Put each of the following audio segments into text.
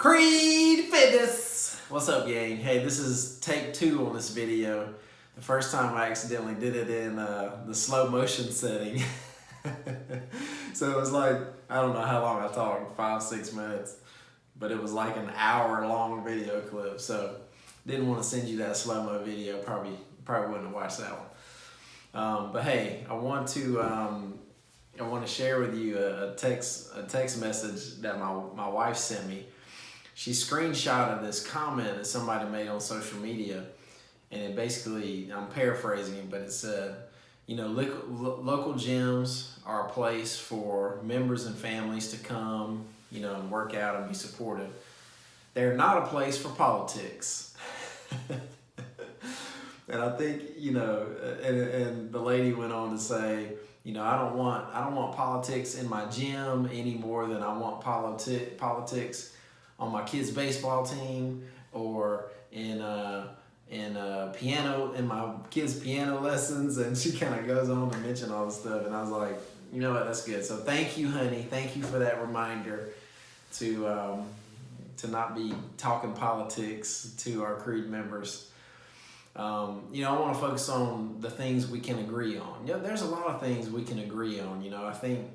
Creed Fitness! What's up, gang? Hey, this is take 2 on this video. The first time I accidentally did it in the slow motion setting. So it was like, I don't know how long I talked, 5-6 minutes, but it was like an hour-long video clip. So didn't want to send you that slow-mo video. Probably wouldn't have watched that one. But hey, I want to share with you a text message that my wife sent me. She screenshotted this comment that somebody made on social media, and it basically, I'm paraphrasing it, but it said, you know, local gyms are a place for members and families to come, you know, and work out and be supportive. They're not a place for politics. And I think, you know, and the lady went on to say, you know, I don't want politics in my gym any more than I want politics on my kids' baseball team, or in piano, in my kids' piano lessons. And she kind of goes on to mention all this stuff, and I was like, you know what, that's good. So thank you, honey. Thank you for that reminder to not be talking politics to our Creed members. You know, I want to focus on the things we can agree on. Yeah, there's a lot of things we can agree on. You know, I think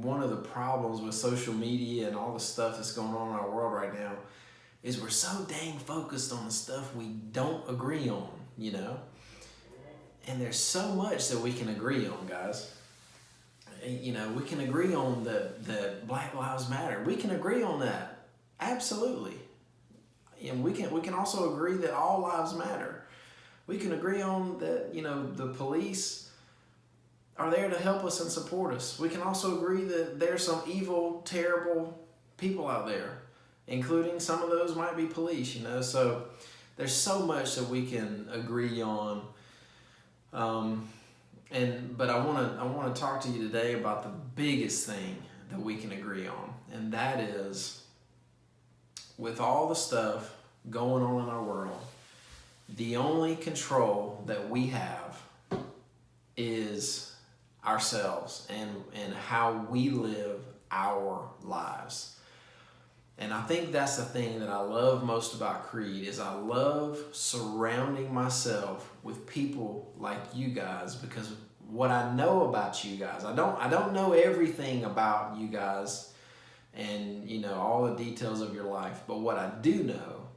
one of the problems with social media and all the stuff that's going on in our world right now is we're so dang focused on the stuff we don't agree on, you know? And there's so much that we can agree on, guys. You know, we can agree on that Black Lives Matter. We can agree on that. Absolutely. And we can also agree that all lives matter. We can agree on that, you know, the police are there to help us and support us. We can also agree that there's some evil, terrible people out there, including some of those might be police, you know. So there's so much that we can agree on. But I want to talk to you today about the biggest thing that we can agree on, and that is, with all the stuff going on in our world, the only control that we have is ourselves and how we live our lives. And I think that's the thing that I love most about Creed, is I love surrounding myself with people like you guys, because what I know about you guys, I don't know everything about you guys and, you know, all the details of your life, but what I do know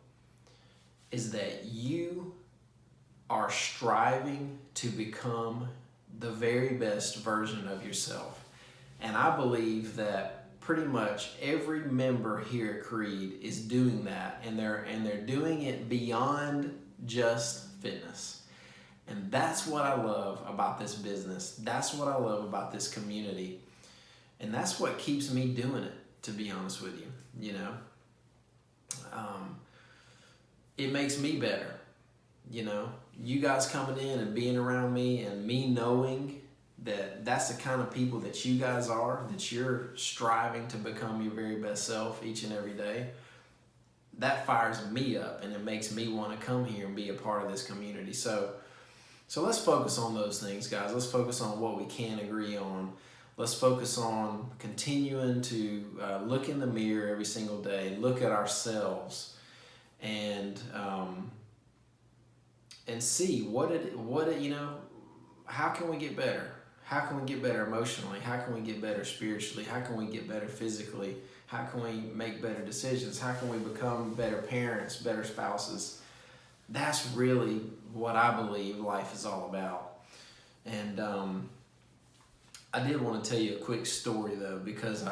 is that you are striving to become the very best version of yourself. And I believe that pretty much every member here at Creed is doing that, and they're doing it beyond just fitness. And that's what I love about this business. That's what I love about this community. And that's what keeps me doing it, to be honest with you, you know. It makes me better, you know. You guys coming in and being around me, and me knowing that that's the kind of people that you guys are, that you're striving to become your very best self each and every day, that fires me up, and it makes me want to come here and be a part of this community. So let's focus on those things, guys. Let's focus on what we can agree on. Let's focus on continuing to look in the mirror every single day, look at ourselves, and see what you know, how can we get better? How can we get better emotionally? How can we get better spiritually? How can we get better physically? How can we make better decisions? How can we become better parents, better spouses? That's really what I believe life is all about. And I did want to tell you a quick story, though, because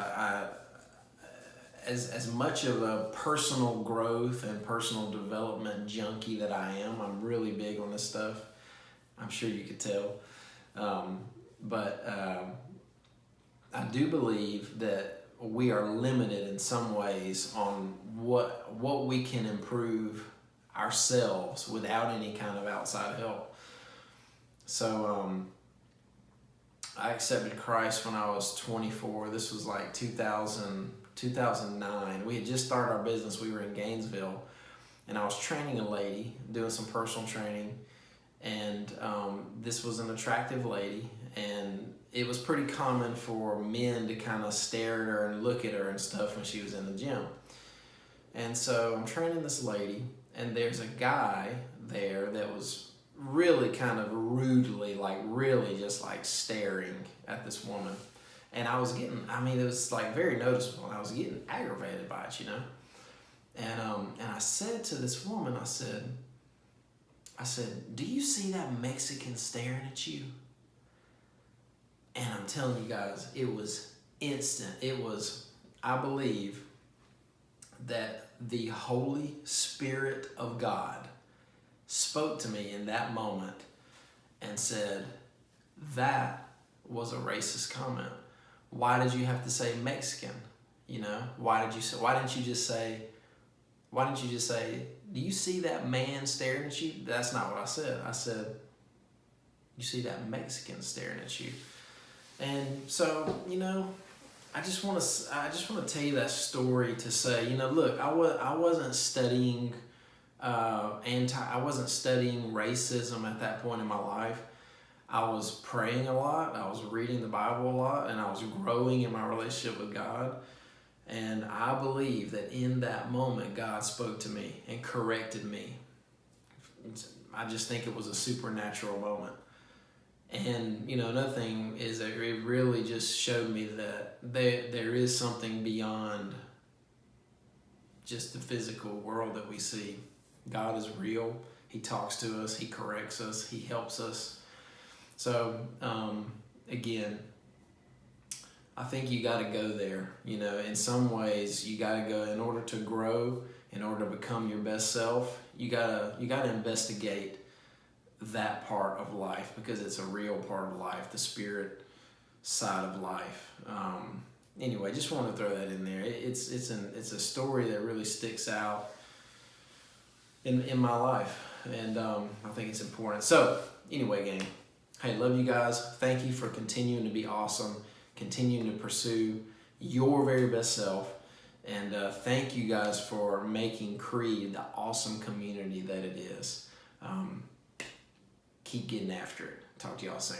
as much of a personal growth and personal development junkie that I am, I'm really big on this stuff. I'm sure you could tell. But I do believe that we are limited in some ways on what we can improve ourselves without any kind of outside help. So I accepted Christ when I was 24. This was like 2009. We had just started our business. We were in Gainesville, and I was training a lady, doing some personal training, and this was an attractive lady, and it was pretty common for men to kind of stare at her and look at her and stuff when she was in the gym. And so I'm training this lady, and there's a guy there that was really kind of rudely, like really just like staring at this woman. And I was getting, I mean, it was like very noticeable, and I was getting aggravated by it, you know? And I said to this woman, I said, do you see that Mexican staring at you? And I'm telling you guys, it was instant. It was, I believe that the Holy Spirit of God spoke to me in that moment and said, that was a racist comment. Why did you have to say Mexican? You know, why didn't you just say, do you see that man staring at you? That's not what I said. I said, you see that Mexican staring at you. And so, you know, I just want to tell you that story to say, you know, look, I wasn't studying I wasn't studying racism at that point in my life. I was praying a lot, I was reading the Bible a lot, and I was growing in my relationship with God. And I believe that in that moment, God spoke to me and corrected me. I just think it was a supernatural moment. And, you know, another thing is that it really just showed me that there is something beyond just the physical world that we see. God is real. He talks to us. He corrects us. He helps us. So, again, I think you got to go there. You know, in some ways, you got to go in order to grow, in order to become your best self. You gotta investigate that part of life, because it's a real part of life, the spirit side of life. Anyway, just want to throw that in there. It's a story that really sticks out in my life, and I think it's important. So anyway, gang, hey, love you guys. Thank you for continuing to be awesome, continuing to pursue your very best self, and thank you guys for making Creed the awesome community that it is. Keep getting after it. Talk to y'all soon.